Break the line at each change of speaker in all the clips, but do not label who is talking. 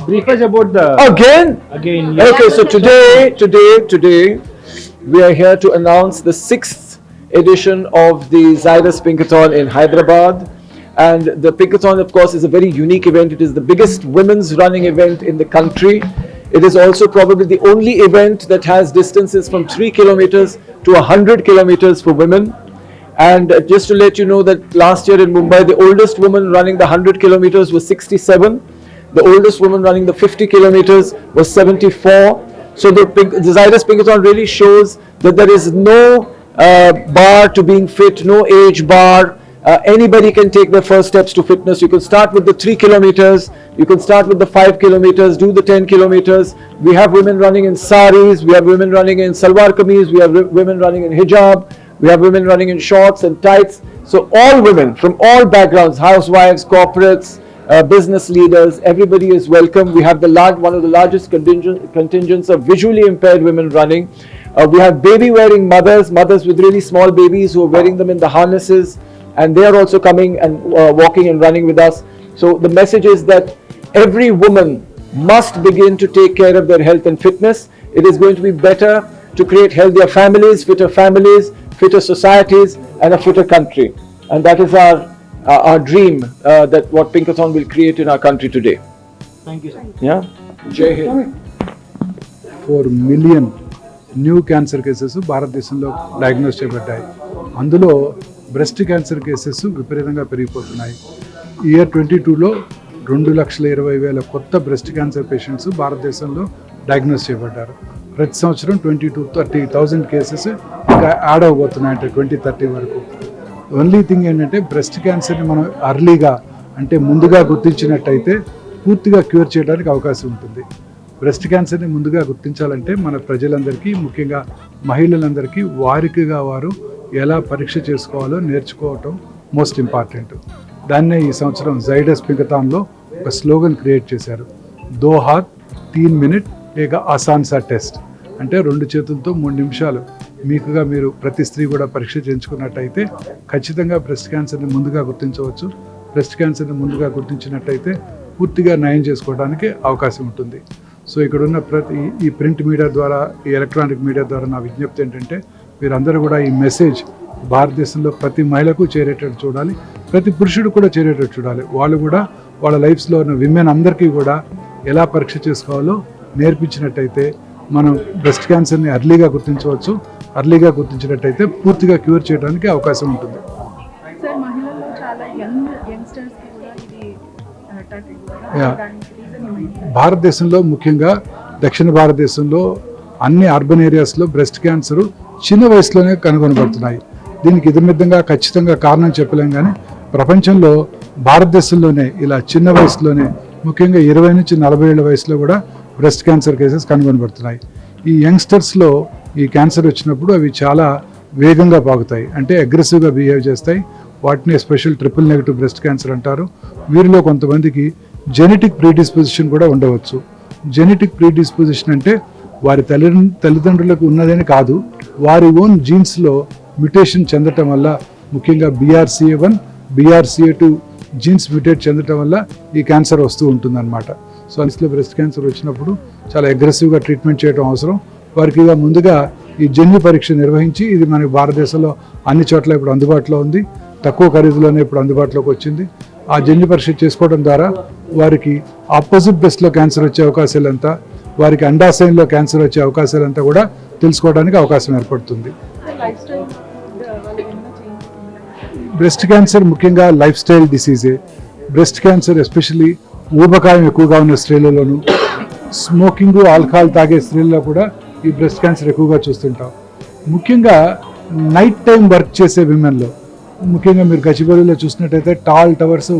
brief us about the
Again.
yes.
Okay, so today we are here to announce the 6th edition of the Zydus Pinkathon in Hyderabad. And the Pinkathon, of course, is a very unique event. It is the biggest women's running event in the country. It is also probably the only event that has distances from 3 kilometers to 100 kilometers for women. And just to let you know that last year in Mumbai, the oldest woman running the 100 kilometers was 67. The oldest woman running the 50 kilometers was 74. So the Zydus Pinkathon really shows that there is no bar to being fit, no age bar. Anybody can take their first steps to fitness. You can start with the 3 kilometers, you can start with the 5 kilometers, do the 10 kilometers. We have women running in saris, we have women running in salwar kameez, we have women running in hijab, we have women running in shorts and tights. So all women from all backgrounds, housewives, corporates, business leaders, everybody is welcome. We have one of the largest contingents of visually impaired women running. We have baby wearing mothers with really small babies who are wearing them in the harnesses, and they are also coming and walking and running with us. So the message is that every woman must begin to take care of their health and fitness. It is going to be better to create healthier families, fitter societies, and a fitter country. And that is our dream, that what Pinkathon will create in our country today.
Thank you, sir.
Yeah? Jai Hind.
4 million new cancer cases భారతదేశంలో diagnose చేయబడ్డాయి. అందులో breast cancer cases విపరీతంగా పెరిగిపోతున్నాయి. Year 22లో 2,20,000 కొత్త breast cancer patients భారతదేశంలో diagnose చేయబడ్డారు. ప్రతి సంవత్సరం 20,000-30,000 cases ఇంకా యాడ్ అవబోతున్నాయంటే 2030 వరకు. ఓన్లీ థింగ్ ఏంటంటే బ్రెస్ట్ క్యాన్సర్ని మనం అర్లీగా అంటే ముందుగా గుర్తించినట్టయితే పూర్తిగా క్యూర్ చేయడానికి అవకాశం ఉంటుంది. బ్రెస్ట్ క్యాన్సర్ని ముందుగా గుర్తించాలంటే మన ప్రజలందరికీ, ముఖ్యంగా మహిళలందరికీ వారికిగా వారు ఎలా పరీక్ష చేసుకోవాలో నేర్చుకోవటం మోస్ట్ ఇంపార్టెంట్. దాన్నే ఈ సంవత్సరం జైడస్ పింకథాన్లో ఒక స్లోగన్ క్రియేట్ చేశారు. 2 हाथ 3 मिनट ఏక ఆసాన్ సా టెస్ట్. అంటే 2 చేతులతో 3 నిమిషాలు మీకుగా మీరు ప్రతి స్త్రీ కూడా పరీక్ష చేయించుకున్నట్టయితే ఖచ్చితంగా బ్రెస్ట్ క్యాన్సర్ని ముందుగా గుర్తించవచ్చు. బ్రెస్ట్ క్యాన్సర్ని ముందుగా గుర్తించినట్టయితే పూర్తిగా నయం చేసుకోవడానికి అవకాశం ఉంటుంది. సో ఇక్కడున్న ఈ ప్రింట్ మీడియా ద్వారా, ఈ ఎలక్ట్రానిక్ మీడియా ద్వారా నా విజ్ఞప్తి ఏంటంటే వీరందరూ కూడా ఈ మెసేజ్ భారతదేశంలో ప్రతి మహిళకు చేరేటట్టు చూడాలి, ప్రతి పురుషుడు కూడా చేరేటట్టు చూడాలి. వాళ్ళు కూడా వాళ్ళ లైఫ్స్లో ఉన్న విమెన్ అందరికీ కూడా ఎలా పరీక్ష చేసుకోవాలో నేర్పించినట్టయితే మనం బ్రెస్ట్ క్యాన్సర్ని అర్లీగా గుర్తించవచ్చు. అర్లీగా గుర్తించినట్టయితే పూర్తిగా క్యూర్ చేయడానికి అవకాశం ఉంటుంది. భారతదేశంలో ముఖ్యంగా దక్షిణ భారతదేశంలో అన్ని అర్బన్ ఏరియాస్లో బ్రెస్ట్ క్యాన్సర్ చిన్న వయసులోనే కనుగొనబడుతున్నాయి. దీనికి ఇదమిద్దంగా ఖచ్చితంగా కారణం చెప్పలేం, కానీ ప్రపంచంలో భారతదేశంలోనే ఇలా చిన్న వయసులోనే ముఖ్యంగా 20 నుంచి 40 ఏళ్ల వయసులో కూడా బ్రెస్ట్ క్యాన్సర్ కేసెస్ కనుగొనబడుతున్నాయి. ఈ యంగ్స్టర్స్లో ఈ క్యాన్సర్ వచ్చినప్పుడు అవి చాలా వేగంగా పాకుతాయి, అంటే అగ్రెసివ్గా బిహేవ్ చేస్తాయి. వాటిని special triple negative breast cancer అంటారు. వీరిలో కొంతమందికి జెనెటిక్ ప్రీడిస్పోజిషన్ కూడా ఉండవచ్చు. జెనెటిక్ ప్రీడిస్పోజిషన్ అంటే వారి తల్లిదండ్రులకు ఉన్నదని కాదు, వారి ఓన్ జీన్స్లో మ్యుటేషన్ చెందటం వల్ల, ముఖ్యంగా BRCA1, BRCA2 జీన్స్ మ్యుటేట్ చెందటం వల్ల ఈ క్యాన్సర్ వస్తూ ఉంటుందన్నమాట. సో అందులో బ్రెస్ట్ క్యాన్సర్ వచ్చినప్పుడు చాలా అగ్రెసివ్గా ట్రీట్మెంట్ చేయడం అవసరం. వారికి ముందుగా ఈ జన్యు పరీక్ష నిర్వహించి, ఇది మనకి భారతదేశంలో అన్ని చోట్ల ఇప్పుడు అందుబాటులో ఉంది, తక్కువ ఖరీదులోనే ఇప్పుడు అందుబాటులోకి వచ్చింది. ఆ జన్యు పరీక్ష చేసుకోవడం ద్వారా వారికి ఆపోజిట్ బ్రెస్ట్లో క్యాన్సర్ వచ్చే అవకాశాలు ఎంత, వారికి అండాశయంలో క్యాన్సర్ వచ్చే అవకాశాలు అంతా కూడా తెలుసుకోవడానికి అవకాశం ఏర్పడుతుంది. బ్రెస్ట్ క్యాన్సర్ ముఖ్యంగా లైఫ్ స్టైల్ డిసీజే. బ్రెస్ట్ క్యాన్సర్ ఎస్పెషల్లీ ఊబకాయం ఎక్కువగా ఉన్న స్త్రీలలోను, స్మోకింగ్, ఆల్కహాల్ తాగే స్త్రీలలో కూడా ఈ బ్రెస్ట్ క్యాన్సర్ ఎక్కువగా చూస్తుంటాం. ముఖ్యంగా నైట్ టైం వర్క్ చేసే విమెన్లో, ముఖ్యంగా మీరు గచ్చిబౌలిలో చూసినట్టయితే tall towers,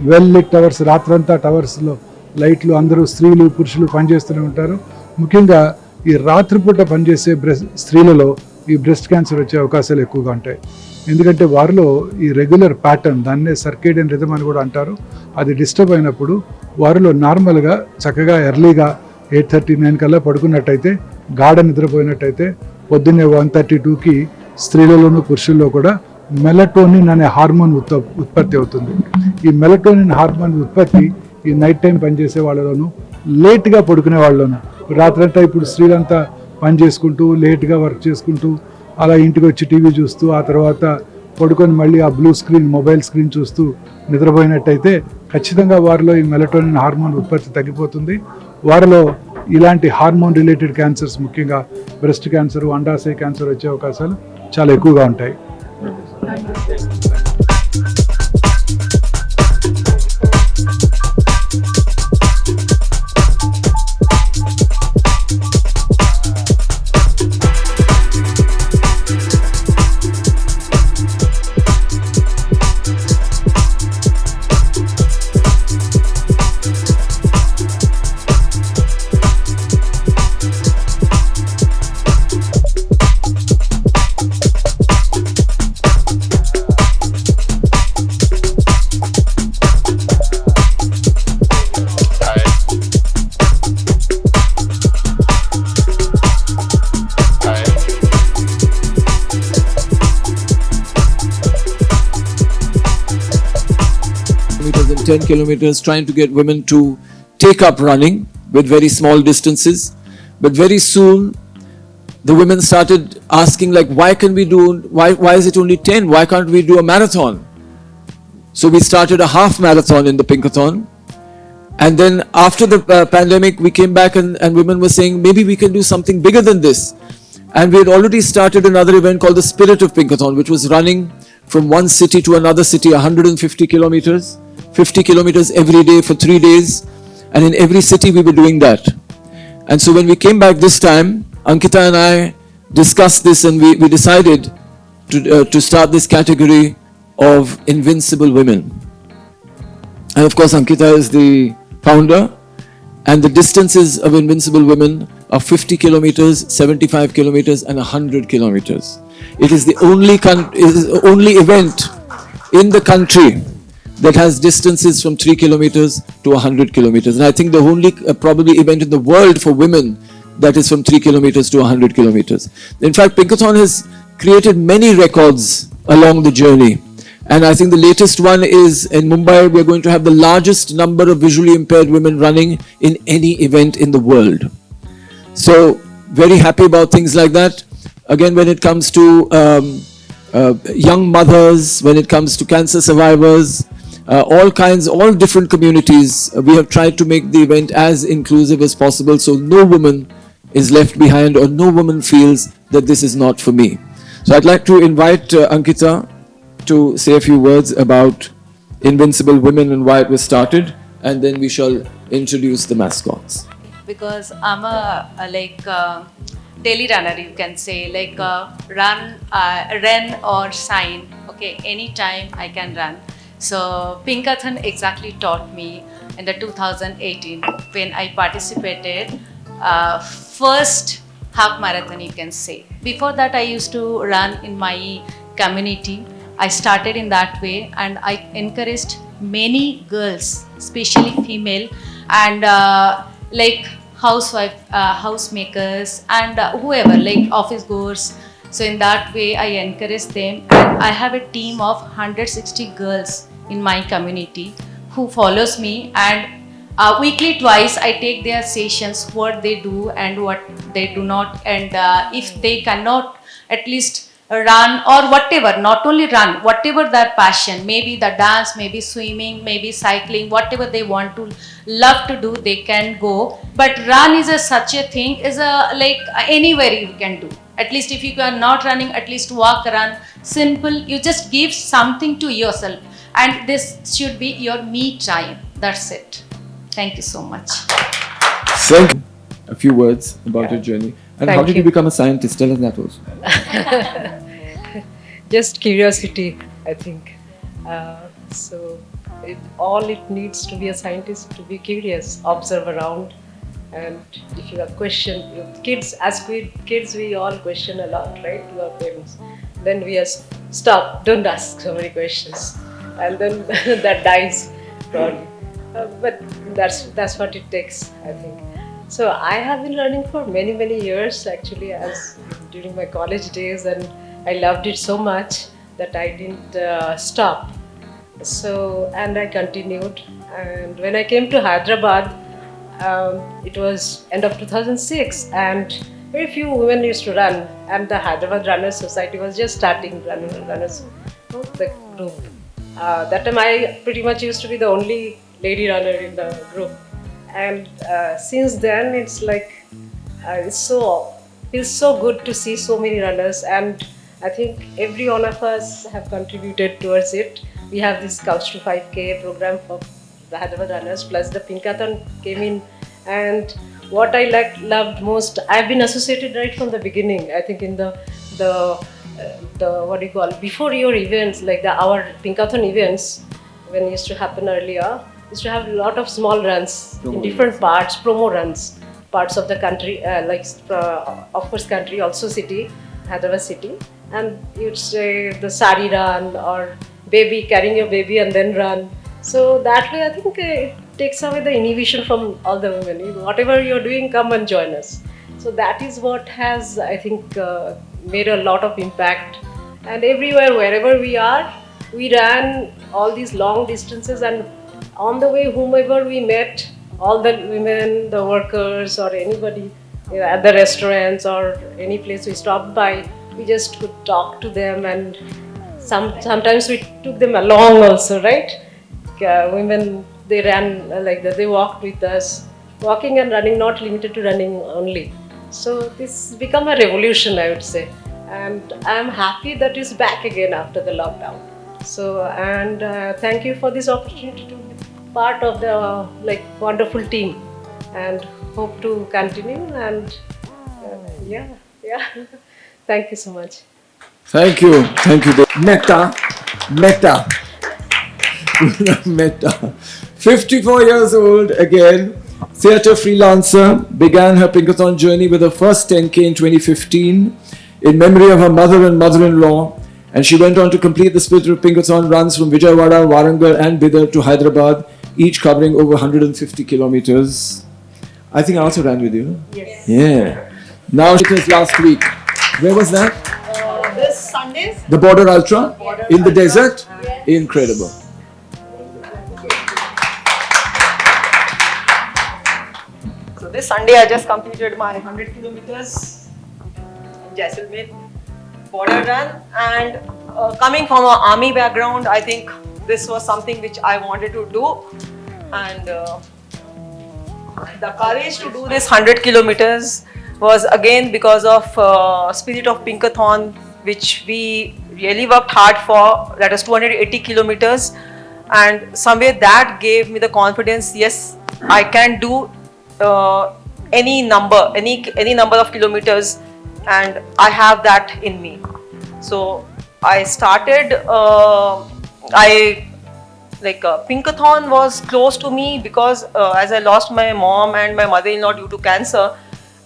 well lit towers, రాత్రంతా టవర్స్లో లైట్లు, అందరూ స్త్రీలు పురుషులు పనిచేస్తూనే ఉంటారు. ముఖ్యంగా ఈ రాత్రిపూట పనిచేసే స్త్రీలలో ఈ బ్రెస్ట్ క్యాన్సర్ వచ్చే అవకాశాలు ఎక్కువగా ఉంటాయి. ఎందుకంటే వారిలో ఈ రెగ్యులర్ ప్యాటర్న్, దాన్నే సర్కేడియన్ రిథమ్ అని కూడా అంటారు, అది డిస్టర్బ్ అయినప్పుడు వారిలో నార్మల్గా చక్కగా ఎర్లీగా 8:30-9 కల్లా పడుకున్నట్టయితే, గాఢ నిద్రపోయినట్టయితే పొద్దున్నే 1:32కి స్త్రీలలోనూ పురుషుల్లో కూడా మెలటోనిన్ అనే హార్మోన్ ఉత్పత్తి అవుతుంది. ఈ మెలటోనిన్ హార్మోన్ ఉత్పత్తి ఈ నైట్ టైం పనిచేసే వాళ్ళలోనూ, లేట్గా పడుకునే వాళ్ళను. రాత్రంతా ఇప్పుడు స్త్రీలంతా పని చేసుకుంటూ లేట్గా వర్క్ చేసుకుంటూ అలా ఇంటికి వచ్చి టీవీ చూస్తూ ఆ తర్వాత పడుకొని మళ్ళీ ఆ బ్లూ స్క్రీన్ మొబైల్ స్క్రీన్ చూస్తూ నిద్రపోయినట్టయితే ఖచ్చితంగా వారిలో ఈ మెలటోనిన్ హార్మోన్ ఉత్పత్తి తగ్గిపోతుంది. వారిలో ఇలాంటి హార్మోన్ రిలేటెడ్ క్యాన్సర్స్, ముఖ్యంగా బ్రెస్ట్ క్యాన్సర్, అండాశయ క్యాన్సర్ వచ్చే అవకాశాలు చాలా ఎక్కువగా ఉంటాయి.
And 10 kilometers, trying to get women to take up running with very small distances. But very soon, the women started asking, like, why is it only 10? Why can't we do a marathon? So we started a half marathon in the Pinkathon. And then after the pandemic, we came back and women were saying, maybe we can do something bigger than this. And we had already started another event called the Spirit of Pinkathon, which was running from one city to another city, 150 kilometers, 50 kilometers every day for 3 days. And in every city we were doing that. And so when we came back this time, Ankita and I discussed this and we decided to start this category of invincible women. And of course, Ankita is the founder. And the distances of invincible women are 50 kilometers, 75 kilometers, and 100 kilometers. It is the only event in the country that has distances from 3 kilometers to 100 kilometers. And I think the only probably event in the world for women that is from 3 kilometers to 100 kilometers. In fact, Pinkathon has created many records along the journey. And I think the latest one is in Mumbai, we're going to have the largest number of visually impaired women running in any event in the world. So, very happy about things like that. Again, when it comes to young mothers, when it comes to cancer survivors, all different communities, we have tried to make the event as inclusive as possible so no woman is left behind or no woman feels that this is not for me. So I'd like to invite Ankita to say a few words about Invincible Women and why it was started, and then we shall introduce the mascots.
Because I'm a daily runner, you can say, run or sign. Okay, anytime I can run. So Pinkathon exactly taught me in the 2018 when I participated first half marathon, you can say. Before that, I used to run in my community. I started in that way and I encouraged many girls, especially female, and housewife, housemakers, and whoever, like office goers. So in that way, I encourage them, and I have a team of 160 girls in my community who follows me, and weekly twice I take their sessions, what they do and what they do not, and if they cannot at least run or whatever, not only run, whatever their passion, maybe the dance, maybe swimming, maybe cycling, whatever they want to love to do, they can go. But run is such a thing, is anywhere you can do. At least if you are not running, at least walk, run, simple. You just give something to yourself, and this should be your me time. That's it. Thank you so much.
Thank you. A few words about your journey. And how did you become a scientist? Tell us that also.
Just curiosity, I think. All it needs to be a scientist to be curious, observe around, and if you have question, kids, as kids we all question a lot, right, to our parents. Then we are stop, don't ask so many questions, and then that dies probably. But that's what it takes, I think. So I have been learning for many years actually, as during my college days, and I loved it so much that I didn't stop. So, and I continued, and when I came to Hyderabad, it was end of 2006, and very few women used to run, and the Hyderabad Runners Society was just starting, runners, the group. That time I pretty much used to be the only lady runner in the group, and since then it's like feels so good to see so many runners, and I think every one of us have contributed towards it. We have this Couch to 5K program for the Hyderabad runners, plus the Pinkathon came in, and what I loved most, I've been associated right from the beginning. I think in the what do you call, before your events, like our Pinkathon events, when it used to happen earlier, used to have a lot of small runs in different parts, promo runs, parts of the country, of course country, also city, Hyderabad city, and you'd say the sari run or baby, carrying your baby and then run. So that way I think it takes away the inhibition from all the women. Whatever you're doing, come and join us. So that is what has, I think, made a lot of impact. And everywhere, wherever we are, we ran all these long distances, and on the way, whomever we met, all the women, the workers or anybody at the restaurants or any place we stopped by, we just could talk to them, and sometimes we took them along also, right? Women, they ran like that, they walked with us, walking and running, not limited to running only. So this has become a revolution, I would say, and I'm happy that it's back again after the lockdown. So, and thank you for this opportunity to be part of the wonderful team, and hope to continue, and yeah. Thank you so much.
Thank you. Meta. Meta. 54 years old again, theatre freelancer, began her Pinkathon journey with her first 10K in 2015 in memory of her mother and mother-in-law, and she went on to complete the split of Pinkathon runs from Vijayawada, Warangal and Bidar to Hyderabad, each covering over 150 kilometers. I think I also ran with you.
Yes.
Yeah. Now it was last week. Where was that?
This Sundays.
The Border Ultra? In the desert?
Yes.
Incredible.
So this Sunday I just completed my 100 kilometers in Jaisalmer border run, and coming from an army background, I think this was something which I wanted to do, and the courage to do this 100 kilometers was again because of spirit of Pinkathon, which we really worked hard for. That is 280 kilometers, and somewhere that gave me the confidence. Yes, I can do any number of kilometers, and I have that in me. So I started. Pinkathon was close to me because as I lost my mom and my mother-in-law due to cancer,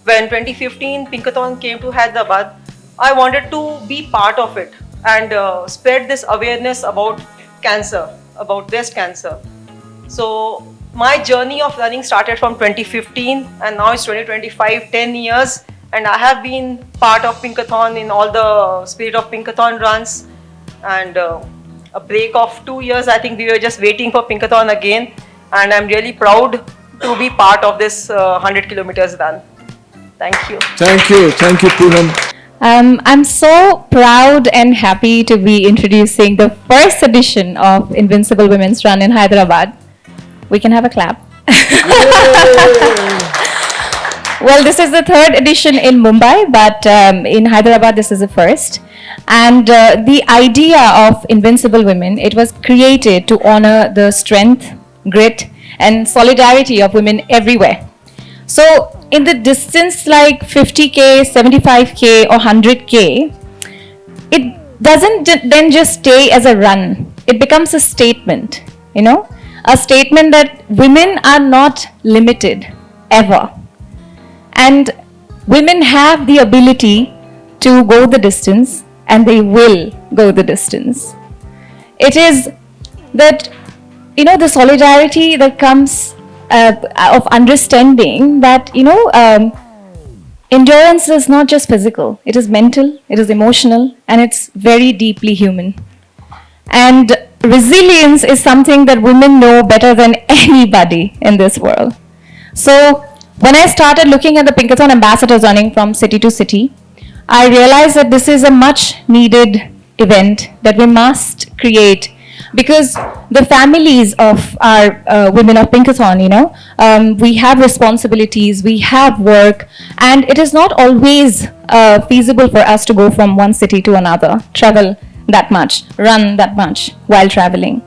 when 2015 Pinkathon came to Hyderabad, I wanted to be part of it and spread this awareness about cancer, about breast cancer. So my journey of running started from 2015, and now it's 2025, 10 years, and I have been part of Pinkathon in all the Spirit of Pinkathon runs, and a break of 2 years. I think we were just waiting for Pinkathon again, and I'm really proud to be part of this 100 kilometers run. Thank you.
Thank you, Poonam.
I'm so proud and happy to be introducing the first edition of Invincible Women's Run in Hyderabad. We can have a clap. Well, this is the third edition in Mumbai, but in Hyderabad, this is the first. And the idea of Invincible Women, it was created to honor the strength, grit, and solidarity of women everywhere. So in the distance like 50K, 75K or 100K, it doesn't then just stay as a run. It becomes a statement, a statement that women are not limited ever. And women have the ability to go the distance, and they will go the distance. It is that, the solidarity that comes of understanding that, endurance is not just physical, it is mental, it is emotional, and it's very deeply human. And resilience is something that women know better than anybody in this world. So when I started looking at the Pinkathon ambassadors running from city to city, I realized that this is a much needed event that we must create, because the families of our women of Pinkathon, we have responsibilities, we have work, and it is not always feasible for us to go from one city to another, travel that much, run that much while traveling.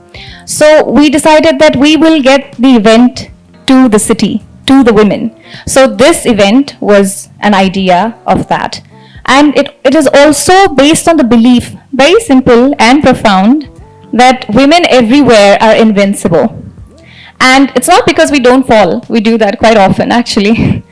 So we decided that we will get the event to the city, to the women. So this event was an idea of that. And it is also based on the belief, very simple and profound, that women everywhere are invincible. And it's not because we don't fall, we do that quite often actually.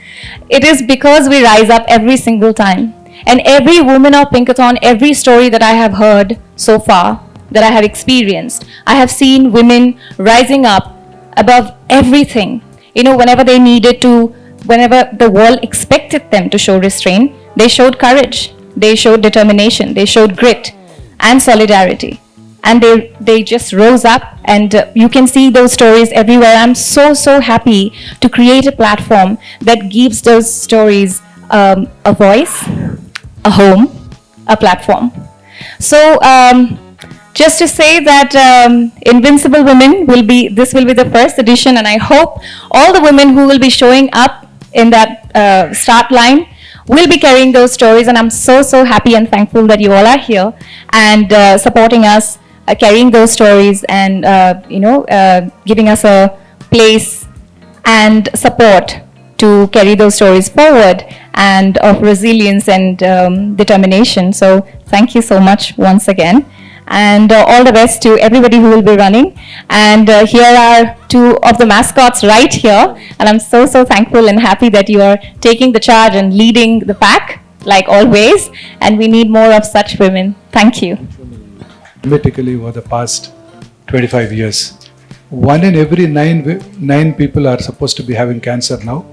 It is because we rise up every single time. And every woman of Pinkathon, every story that I have heard so far, that I have experienced, I have seen women rising up above everything. Whenever they needed to, whenever the world expected them to show restraint, they showed courage, they showed determination, they showed grit and solidarity. And they just rose up, and you can see those stories everywhere. I'm so happy to create a platform that gives those stories a voice, a home, a platform. So just to say that Invincible Women this will be the first edition, and I hope all the women who will be showing up in that start line will be carrying those stories. And I'm so happy and thankful that you all are here and supporting us, carrying those stories, and giving us a place and support to carry those stories forward, and of resilience and determination. So thank you so much once again, and all the best to everybody who will be running. And here are two of the mascots right here, and I'm so thankful and happy that you are taking the charge and leading the pack like always, and we need more of such women. Thank you.
Dramatically over the past 25 years. 1 in every 9 people are supposed to be having cancer now,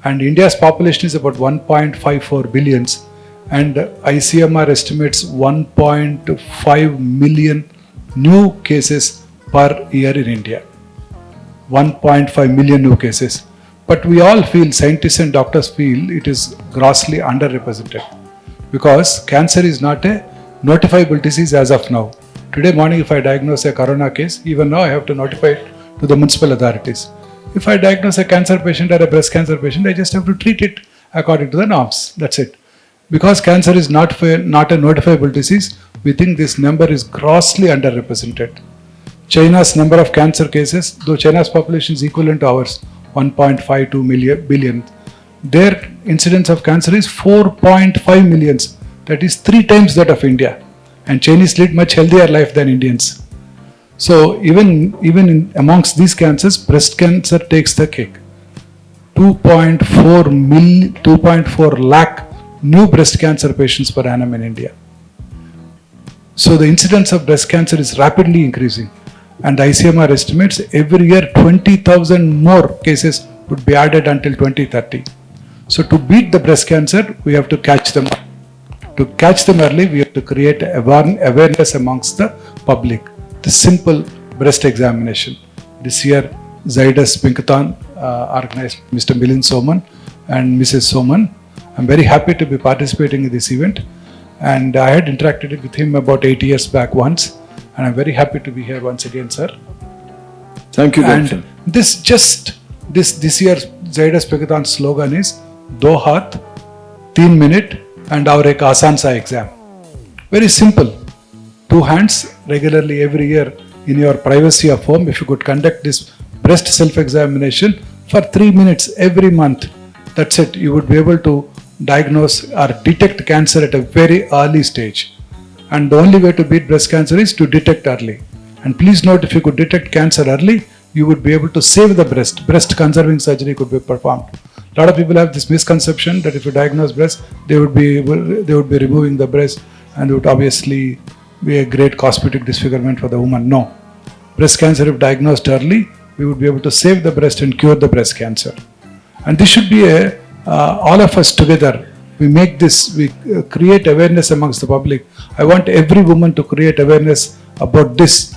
and India's population is about 1.54 billions, and ICMR estimates 1.5 million new cases per year in India. 1.5 million new cases. But we all feel, scientists and doctors feel, it is grossly underrepresented, because cancer is not a notifiable disease as of now. Today morning, if I diagnose a corona case, even now I have to notify it to the municipal authorities. If I diagnose a cancer patient or a breast cancer patient, I just have to treat it according to the norms. That's it. Because cancer is not a notifiable disease, we think this number is grossly underrepresented. China's number of cancer cases, though China's population is equivalent to ours, 1.52 billion, their incidence of cancer is 4.5 millions. That is 3 times that of India. And Chinese lead much healthier life than Indians. So even amongst these cancers, breast cancer takes the cake. 2.4 lakh new breast cancer patients per annum in India. So the incidence of breast cancer is rapidly increasing, and ICMR estimates every year 20,000 more cases would be added until 2030. So to beat the breast cancer, we have to catch them. To catch them early, we have to create awareness amongst the public. The simple breast examination. This year, Zydus Pinkathon organized Mr. Milind Soman and Mrs. Soman. I'm very happy to be participating in this event, and I had interacted with him about 8 years back once, and I'm very happy to be here once again, sir.
Thank you,
And
Doctor.
this year's Zydus Pinkathon slogan is "Do Haath, 3 minute and our ek aasan sa exam." Very simple. 2 hands regularly every year in your privacy of home. If you could conduct this breast self-examination for 3 minutes every month, that's it. You would be able to diagnose or detect cancer at a very early stage. And the only way to beat breast cancer is to detect early. And please note, if you could detect cancer early, you would be able to save the breast. Breast conserving surgery could be performed. A lot of people have this misconception that if you diagnose breast, they would be removing the breast, and it would obviously be a great cosmetic disfigurement for the woman. No. Breast cancer, if diagnosed early, we would be able to save the breast and cure the breast cancer. And this should be all of us together. We create awareness amongst the public. I want every woman to create awareness about this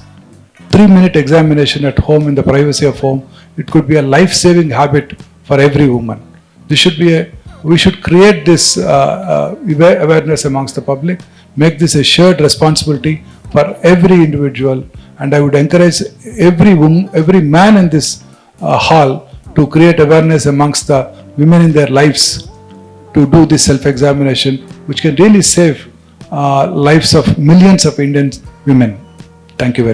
3-minute examination at home in the privacy of home. It could be a life-saving habit for every woman. This should be we should create this awareness amongst the public, make this a shared responsibility for every individual, and I would encourage every man in this hall to create awareness amongst the women in their lives to do this self-examination, which can really save lives of millions of Indian women. Thank you very much.